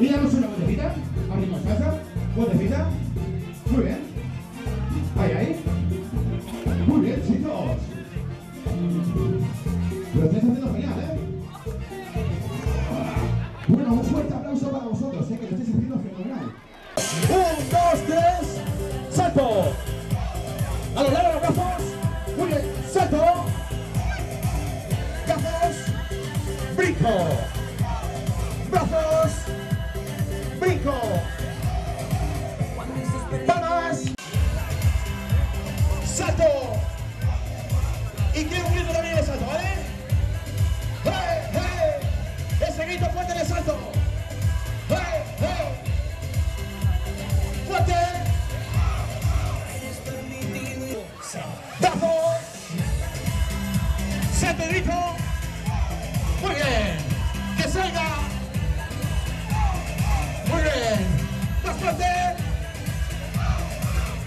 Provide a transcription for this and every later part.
Y damos una botecita. Abrimos casa. Botecita. Muy bien. Ahí, ahí. Muy bien, chicos. Lo estáis haciendo genial, ¿eh? Bueno, un fuerte aplauso para vosotros, que lo estáis haciendo fenomenal. 1, 2, 3. ¡Salto! A los lados, los brazos. Muy bien, salto. Brazos. Brinco. Brazos. Brinco. Palmas. Salto. Y quiero un grito también de salto, ¿vale? ¡Hey, hey! Ese grito fuerte de salto. ¡Hey, hey! ¡Fuerte! ¡Brazos! ¡Salto y grito! ¡Muy bien! ¡Que salga! ¡Muy bien! ¡Más fuerte!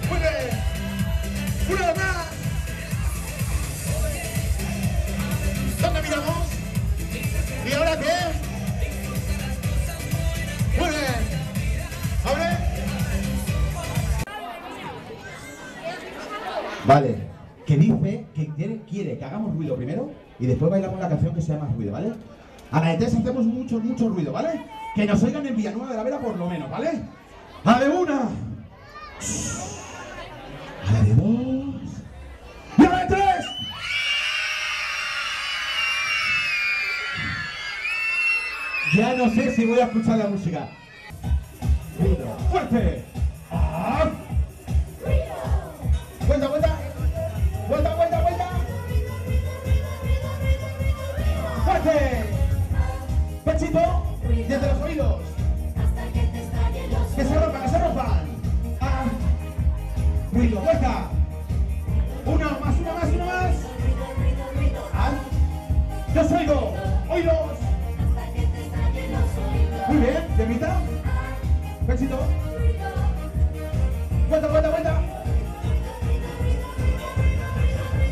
¡Muy bien! ¡Una vez más! ¿Dónde miramos? ¿Y ahora qué? Muy bien. ¿Abre? Vale. Que dice que quiere que hagamos ruido primero y después bailamos la canción que sea más ruido, ¿vale? A la de tres hacemos mucho ruido, ¿vale? Que nos oigan en Villanueva de la Vera por lo menos, ¿vale? A la de una. A la de dos. ¡Y a la de tres! Ya no sé si voy a escuchar la música. Ruido. ¡Fuerte! ¡Ah! ¡Vuelta, vuelta! ¡Vuelta, vuelta, vuelta! ¡Fuerte! ¡Pechito! ¡Desde los oídos! ¡Que se rompan, que se rompan! ¡Ah! ¡Ruido, vuelta! ¡Una más, una más, una más! ¡Ah! ¡Yo os oigo! ¡Oídos! Muy bien, de mitad. Pechito. Vuelta, vuelta, vuelta.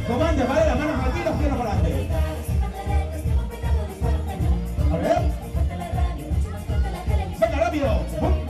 Comande, vale, las manos aquí, las piernas para adelante. A ver. Venga, rápido.